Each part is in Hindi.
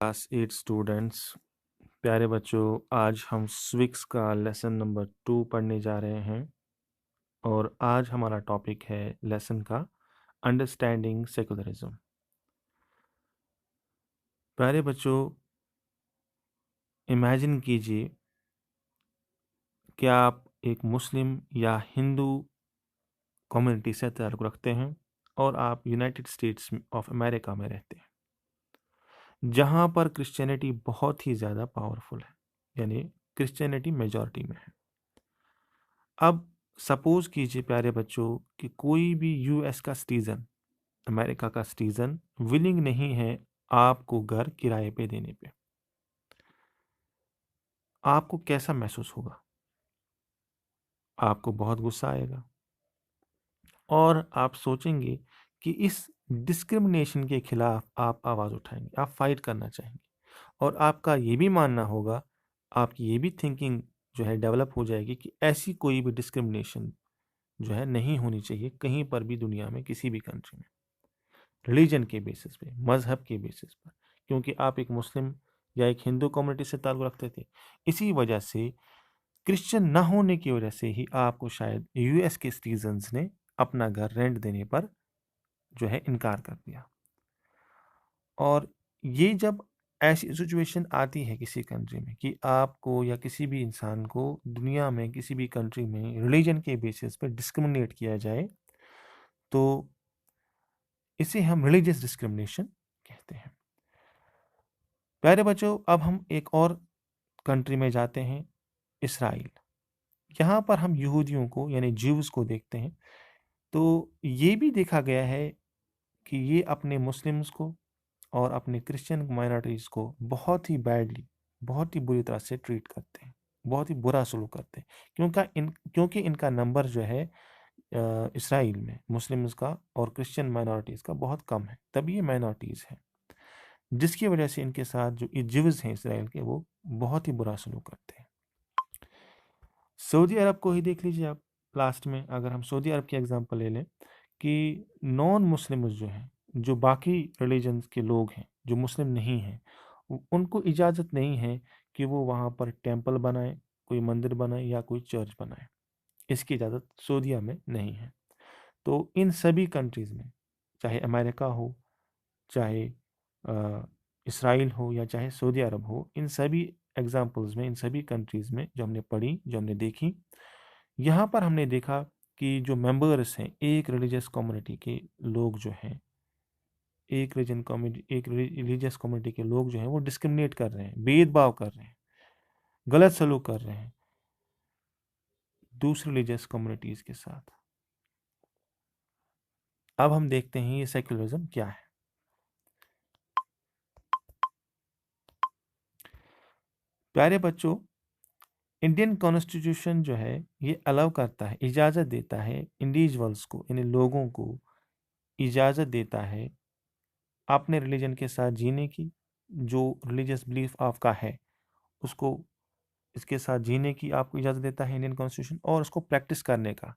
क्लास 8 स्टूडेंट्स, प्यारे बच्चों, आज हम स्विक्स का लेसन नंबर 2 पढ़ने जा रहे हैं और आज हमारा टॉपिक है लेसन का अंडरस्टैंडिंग सेकुलरिज्म। प्यारे बच्चों, इमेजिन कीजिए कि आप एक मुस्लिम या हिंदू कम्युनिटी से ताल्लुक़ रखते हैं और आप यूनाइटेड स्टेट्स ऑफ अमेरिका में रहते हैं, जहाँ पर क्रिश्चियनिटी बहुत ही ज़्यादा पावरफुल है, यानी क्रिश्चियनिटी मेजॉरिटी में है। अब सपोज कीजिए प्यारे बच्चों कि कोई भी यूएस का सिटीजन, अमेरिका का सिटीजन विलिंग नहीं है आपको घर किराए पे देने पे। आपको कैसा महसूस होगा? आपको बहुत गुस्सा आएगा और आप सोचेंगे कि इस डिस्क्रिमिनेशन के खिलाफ आप आवाज़ उठाएंगे, आप फाइट करना चाहेंगे और आपका ये भी मानना होगा, आपकी ये भी थिंकिंग जो है डेवलप हो जाएगी कि ऐसी कोई भी डिस्क्रिमिनेशन जो है नहीं होनी चाहिए कहीं पर भी दुनिया में, किसी भी कंट्री में, रिलीजन के बेसिस पे, मजहब के बेसिस पर, क्योंकि आप एक मुस्लिम या एक हिंदू कम्युनिटी से ताल्लुक़ रखते थे। इसी वजह से क्रिश्चियन ना होने की वजह से ही आपको शायद यूएस के सिटीजन्स ने अपना घर रेंट देने पर जो है इनकार कर दिया। और ये जब ऐसी सिचुएशन आती है किसी कंट्री में कि आपको या किसी भी इंसान को दुनिया में किसी भी कंट्री में रिलीजन के बेसिस पे डिस्क्रिमिनेट किया जाए, तो इसे हम रिलीजियस डिस्क्रिमिनेशन कहते हैं। प्यारे बच्चों, अब हम एक और कंट्री में जाते हैं, इसराइल। यहाँ पर हम यहूदियों को यानी ज्यूज़ को देखते हैं। तो ये भी देखा गया है कि ये अपने मुस्लिम्स को और अपने क्रिश्चियन माइनॉरिटीज़ को बहुत ही बैडली, बहुत ही बुरी तरह से ट्रीट करते हैं, बहुत ही बुरा सलूक करते हैं, क्योंकि इनका नंबर जो है इसराइल में मुस्लिम्स का और क्रिश्चियन माइनॉरिटीज़ का बहुत कम है, तभी ये माइनॉरिटीज़ हैं, जिसकी वजह से इनके साथ जो ज्यूज़ हैं इसराइल के, वो बहुत ही बुरा सलूक करते हैं। सऊदी अरब को ही देख लीजिए आप। लास्ट में अगर हम सऊदी अरब की एग्जांपल ले लें कि नॉन मुस्लिम्स जो हैं, जो बाकी रिलीजन्स के लोग हैं, जो मुस्लिम नहीं हैं, उनको इजाज़त नहीं है कि वो वहाँ पर टेंपल बनाएं, कोई मंदिर बनाएं या कोई चर्च बनाएं। इसकी इजाज़त सऊदीया में नहीं है। तो इन सभी कंट्रीज़ में, चाहे अमेरिका हो, चाहे इसराइल हो या चाहे सऊदी अरब हो, इन सभी एग्जांपल्स में, इन सभी कंट्रीज़ में जो हमने पढ़ी, जो हमने देखी, यहाँ पर हमने देखा कि जो मेंबर्स हैं, एक रिलीजियस कम्युनिटी के लोग जो हैं, एक रिलीजियस कम्युनिटी के लोग जो हैं, वो डिस्क्रिमिनेट कर रहे हैं, भेदभाव कर रहे हैं, गलत सलूक कर रहे हैं दूसरी रिलीजियस कम्युनिटीज़ के साथ। अब हम देखते हैं ये सेक्युलरिज्म क्या है। प्यारे बच्चों, इंडियन कॉन्स्टिट्यूशन जो है ये अलाउ करता है, इजाज़त देता है इंडिविजुअल्स को, यानी लोगों को इजाज़त देता है अपने रिलीजन के साथ जीने की, जो रिलीजियस बिलीफ आपका है उसको, इसके साथ जीने की आपको इजाज़त देता है इंडियन कॉन्स्टिट्यूशन, और उसको प्रैक्टिस करने का,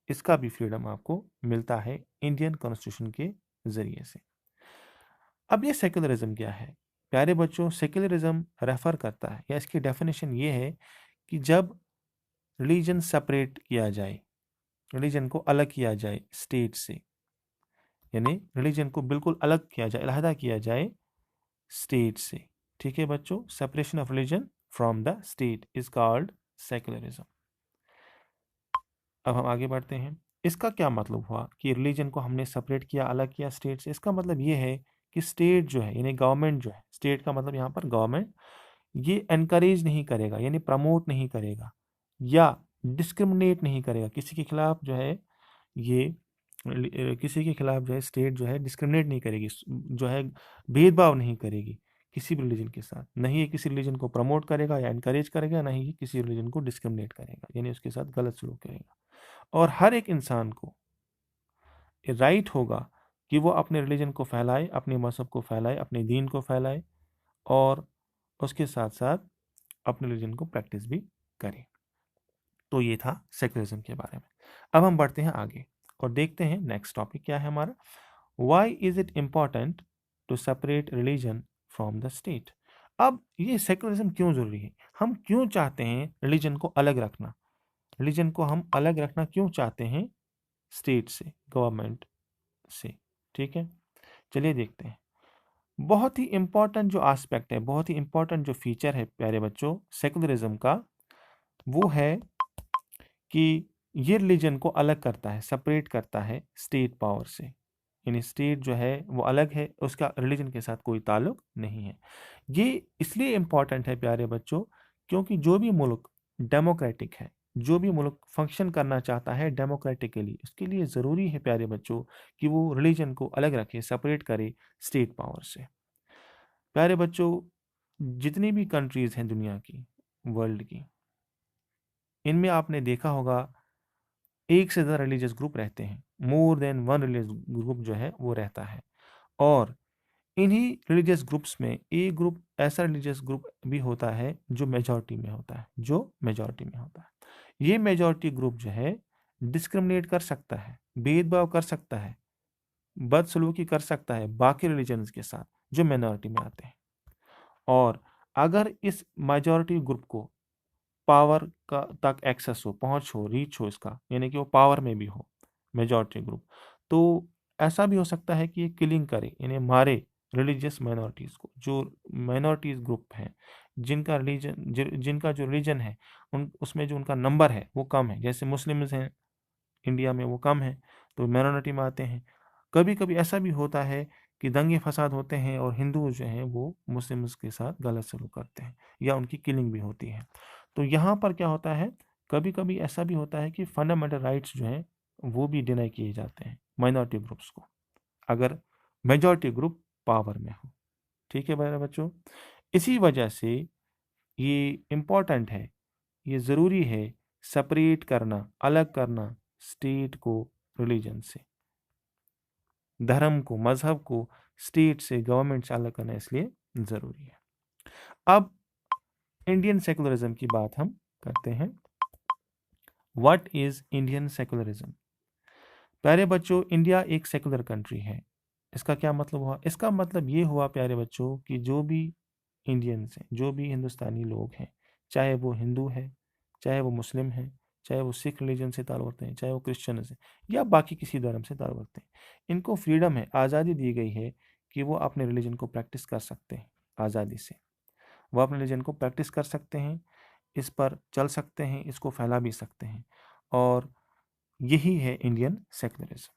इसका भी फ्रीडम आपको मिलता है इंडियन कॉन्स्टिट्यूशन के ज़रिए से। अब ये सेक्युलरिज्म क्या है? प्यारे बच्चों, सेक्युलरिज्म रेफर करता है या इसकी डेफिनेशन ये है कि जब रिलीजन सेपरेट किया जाए, रिलीजन को अलग किया जाए स्टेट से, यानी रिलीजन को बिल्कुल अलग किया जाए, अलहदा किया जाए स्टेट से। ठीक है बच्चों, separation of religion from the state is called secularism. अब हम आगे बढ़ते हैं। इसका क्या मतलब हुआ कि रिलीजन को हमने सेपरेट किया, अलग किया स्टेट से? इसका मतलब ये है कि स्टेट जो है, यानी गवर्नमेंट जो है, स्टेट का मतलब यहाँ पर गवर्नमेंट, ये एनकरेज नहीं करेगा, यानी प्रमोट नहीं करेगा या डिस्क्रिमिनेट नहीं करेगा किसी के खिलाफ जो है, ये किसी के खिलाफ जो है स्टेट जो है डिस्क्रिमिनेट नहीं करेगी, जो है भेदभाव नहीं करेगी किसी भी रिलीजन के साथ। नहीं ये किसी रिलीजन को प्रमोट करेगा या इनकरेज करेगा, ना ही किसी रिलीजन को डिस्क्रिमिनेट करेगा, यानी उसके साथ गलत सलूक करेगा। और हर एक इंसान को राइट होगा कि वो अपने रिलीजन को फैलाए, अपने मजहब को फैलाए, अपने दीन को फैलाए और उसके साथ साथ अपने रिलीजन को प्रैक्टिस भी करे। तो ये था सेक्युलरिज्म के बारे में। अब हम बढ़ते हैं आगे और देखते हैं नेक्स्ट टॉपिक क्या है हमारा। Why is it important to separate religion from the state. अब ये सेकुलरिज्म क्यों जरूरी है, हम क्यों चाहते हैं रिलीजन को अलग रखना, रिलीजन को हम अलग रखना क्यों चाहते हैं स्टेट से, गवर्नमेंट से। ठीक है, चलिए देखते हैं। बहुत ही इंपॉर्टेंट जो एस्पेक्ट है, बहुत ही इंपॉर्टेंट जो फीचर है प्यारे बच्चों सेकुलरिज्म का, वो है कि ये रिलीजन को अलग करता है, सेपरेट करता है स्टेट पावर से। यानी स्टेट जो है वो अलग है, उसका रिलीजन के साथ कोई ताल्लुक नहीं है। ये इसलिए इम्पॉर्टेंट है प्यारे बच्चों, क्योंकि जो भी मुल्क डेमोक्रेटिक है, जो भी मुल्क फंक्शन करना चाहता है डेमोक्रेटिकली, उसके लिए ज़रूरी है प्यारे बच्चों कि वो रिलीजन को अलग रखे, सेपरेट करे स्टेट पावर से। प्यारे बच्चों, जितनी भी कंट्रीज़ हैं दुनिया की, वर्ल्ड की, इनमें आपने देखा होगा एक से ज़्यादा रिलीजियस ग्रुप रहते हैं, more than one religious group जो है वो रहता है। और इन्हीं रिलीजियस ग्रुप्स में एक ग्रुप ऐसा रिलीजियस ग्रुप भी होता है जो मेजॉरिटी में होता है, जो मेजॉरिटी में होता है। ये मेजॉरिटी ग्रुप जो है डिस्क्रिमिनेट कर सकता है, भेदभाव कर सकता है, बदसलूकी कर सकता है बाकी रिलीजन्स के साथ जो माइनॉरिटी में आते हैं। और अगर इस मेजॉरिटी ग्रुप को पावर का तक एक्सेस हो, पहुंच हो, रीच हो इसका, यानी कि वो पावर में भी हो मेजॉरिटी ग्रुप, तो ऐसा भी हो सकता है कि ये किलिंग करे, यानी मारे रिलीजियस माइनॉरिटीज़ को। जो माइनॉरिटीज़ ग्रुप हैं जिनका जिनका जो रिलीजन है उन उसमें जो उनका नंबर है वो कम है, जैसे मुस्लिम्स हैं इंडिया में वो कम है तो माइनॉरिटी में आते हैं। कभी कभी ऐसा भी होता है कि दंगे फसाद होते हैं और हिंदू जो हैं वो मुस्लिम्स के साथ गलत सलूक करते हैं या उनकी किलिंग भी होती है। तो यहाँ पर क्या होता है, कभी कभी ऐसा भी होता है कि फंडामेंटल राइट्स जो हैं वो भी डिनाई किए जाते हैं माइनॉरिटी ग्रुप्स को, अगर मेजॉरिटी ग्रुप पावर में हो। ठीक है मेरे बच्चों, इसी वजह से ये इम्पॉर्टेंट है, ये ज़रूरी है सेपरेट करना, अलग करना स्टेट को रिलीजन से, धर्म को, मजहब को स्टेट से, गवर्नमेंट से अलग करना इसलिए ज़रूरी है। अब इंडियन सेकुलरिज्म की बात हम करते हैं। What is Indian secularism? प्यारे बच्चों, इंडिया एक सेकुलर कंट्री है। इसका क्या मतलब हुआ? इसका मतलब ये हुआ प्यारे बच्चों कि जो भी इंडियंस हैं, जो भी हिंदुस्तानी लोग हैं, चाहे वो हिंदू है, चाहे वो मुस्लिम है, चाहे वो सिख रिलीजन से ताल्लुक़ रखते हैं, चाहे वो क्रिश्चियन है या बाकी किसी धर्म से ताल्लुक़ रखते हैं, इनको फ्रीडम है, आज़ादी दी गई है कि वो अपने रिलीजन को प्रैक्टिस कर सकते हैं आज़ादी से। वो अपने रिलीजन को प्रैक्टिस कर सकते हैं, इस पर चल सकते हैं, इसको फैला भी सकते हैं। और यही है इंडियन सेकुलरिज्म।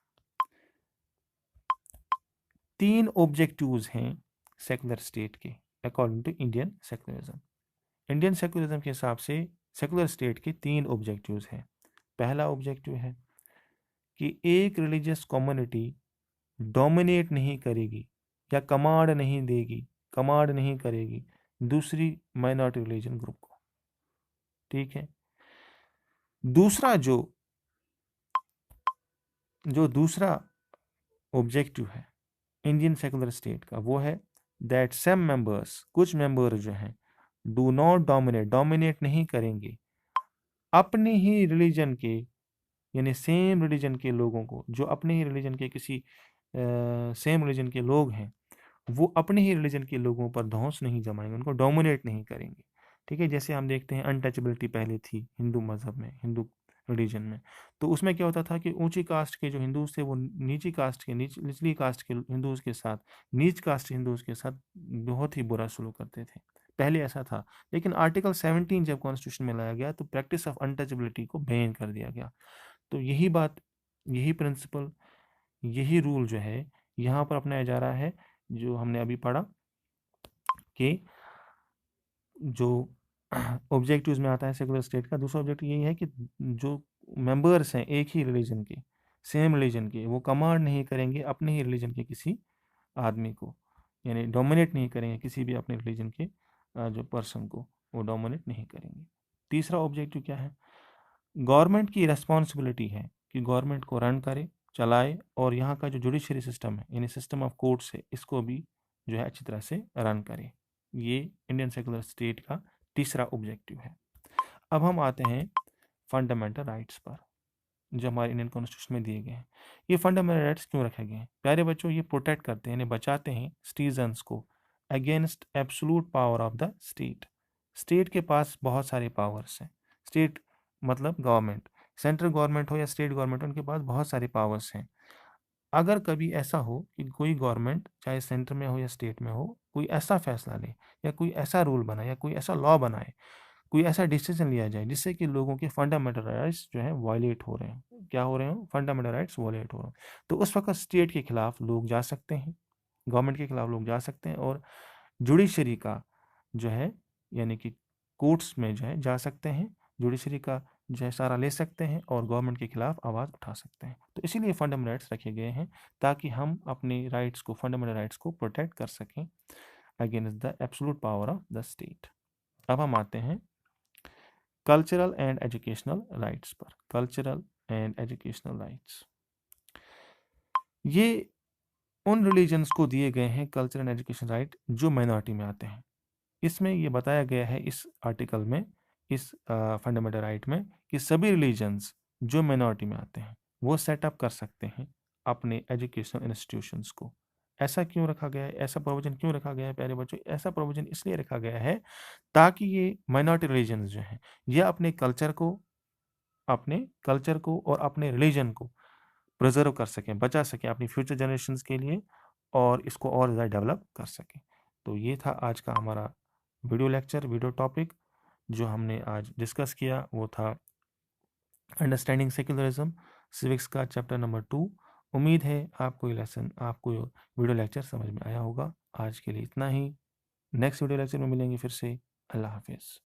3 ऑब्जेक्टिव्स हैं सेकुलर स्टेट के according to Indian secularism. Indian secularism के हिसाब से सेकुलर स्टेट के 3 ऑब्जेक्टिव्स हैं। पहला ऑब्जेक्टिव है कि एक रिलीजियस कम्युनिटी डोमिनेट नहीं करेगी या कमांड नहीं करेगी दूसरी माइनॉरिटी रिलीजन ग्रुप को। ठीक है, दूसरा जो दूसरा ऑब्जेक्टिव है इंडियन सेकुलर स्टेट का, वो है दैट सम मेंबर्स, कुछ मेंबर जो हैं, डू नॉट डोमिनेट नहीं करेंगे अपने ही रिलीजन के, यानी सेम रिलीजन के लोगों को, जो अपने ही रिलीजन के किसी सेम रिलीजन के लोग हैं, वो अपने ही रिलीजन के लोगों पर धौंस नहीं जमाएंगे, उनको डोमिनेट नहीं करेंगे। ठीक है, जैसे हम देखते हैं अनटचेबिलिटी पहले थी हिंदू मजहब में, हिंदू रिलीजन में। तो उसमें क्या होता था कि ऊंची कास्ट के जो हिंदूज थे वो नीची कास्ट के, निचली कास्ट के हिंदूज के साथ, नीच कास्ट हिंदूज के साथ बहुत ही बुरा सलूक करते थे। पहले ऐसा था, लेकिन आर्टिकल 17 जब कॉन्स्टिट्यूशन में लाया गया तो प्रैक्टिस ऑफ अनटचेबिलिटी को बैन कर दिया गया। तो यही बात, यही प्रिंसिपल, यही रूल जो है यहाँ पर अपनाया जा रहा है, जो हमने अभी पढ़ा कि जो ऑब्जेक्टिव्स में आता है सेकुलर स्टेट का। दूसरा ऑब्जेक्टिव यही है कि जो मेंबर्स हैं एक ही रिलीजन के, सेम रिलीजन के, वो कमांड नहीं करेंगे अपने ही रिलीजन के किसी आदमी को, यानी डोमिनेट नहीं करेंगे किसी भी अपने रिलीजन के जो पर्सन को, वो डोमिनेट नहीं करेंगे। तीसरा ऑब्जेक्टिव क्या है? गवर्नमेंट की रिस्पॉन्सिबिलिटी है कि गवर्नमेंट को रन करे, चलाए, और यहाँ का जो जुडिशरी सिस्टम है, यानी सिस्टम ऑफ कोर्ट्स है, इसको भी जो है अच्छी तरह से रन करे। ये इंडियन सेकुलर स्टेट का तीसरा ऑब्जेक्टिव है। अब हम आते हैं फंडामेंटल राइट्स पर जो हमारे इंडियन कॉन्स्टिट्यूशन में दिए गए हैं। ये फंडामेंटल राइट्स क्यों रखे गए हैं? प्यारे बच्चों, ये प्रोटेक्ट करते हैं, यानी बचाते हैं सिटीजन्स को against absolute power of the state. State के पास बहुत सारे पावर्स हैं। स्टेट मतलब गवर्नमेंट, सेंट्रल गवर्नमेंट हो या स्टेट गवर्नमेंट, उनके पास बहुत सारे पावर्स हैं। अगर कभी ऐसा हो कि कोई गवर्नमेंट चाहे सेंटर में हो या स्टेट में हो, कोई ऐसा फैसला ले या कोई ऐसा रूल बनाए या कोई ऐसा लॉ बनाए, कोई ऐसा डिसीजन लिया जाए जिससे कि लोगों के फंडामेंटल राइट्स जो है वायलेट हो रहे हैं, क्या हो रहे हो, फंडामेंटल राइट्स वायलेट हो रहे हैं, तो उस वक्त स्टेट के खिलाफ लोग जा सकते हैं, गवर्नमेंट के खिलाफ लोग जा सकते हैं और जुडिशरी का जो है यानी कि कोर्ट्स में जो है जा सकते हैं, जुडिशरी का जो है सहारा ले सकते हैं और गवर्नमेंट के खिलाफ आवाज़ उठा सकते हैं। तो इसीलिए फंडामेंटल राइट्स रखे गए हैं ताकि हम अपने राइट्स को, फंडामेंटल राइट्स को प्रोटेक्ट कर सकें against the absolute power of the state. अब हम आते हैं कल्चरल एंड एजुकेशनल राइट्स पर। कल्चरल एंड एजुकेशनल राइट्स, ये उन रिलीजन्स को दिए गए हैं कल्चरल एंड एजुकेशन राइट जो माइनॉरिटी में आते हैं। इसमें ये बताया गया है इस आर्टिकल में, इस फंडामेंटल राइट में, कि सभी रिलीजन्स जो माइनॉरिटी में आते हैं वो सेटअप कर सकते हैं अपने एजुकेशनल इंस्टीट्यूशंस को। ऐसा क्यों रखा गया है, ऐसा प्रोविजन क्यों रखा गया है प्यारे बच्चों? ऐसा प्रोविजन इसलिए रखा गया है ताकि ये माइनॉरिटी रिलीजन्स जो हैं ये अपने कल्चर को और अपने रिलीजन को प्रिजर्व कर सकें, बचा सकें अपनी फ्यूचर जनरेशन्स के लिए और इसको और ज़्यादा डेवलप कर सकें। तो ये था आज का हमारा वीडियो लेक्चर, वीडियो टॉपिक जो हमने आज डिस्कस किया, वो था अंडरस्टैंडिंग सेक्युलरिज्म, सिविक्स का चैप्टर नंबर 2। उम्मीद है आपको ये लेसन, आपको ये वीडियो लेक्चर समझ में आया होगा। आज के लिए इतना ही, नेक्स्ट वीडियो लेक्चर में मिलेंगे फिर से। अल्लाह हाफिज़।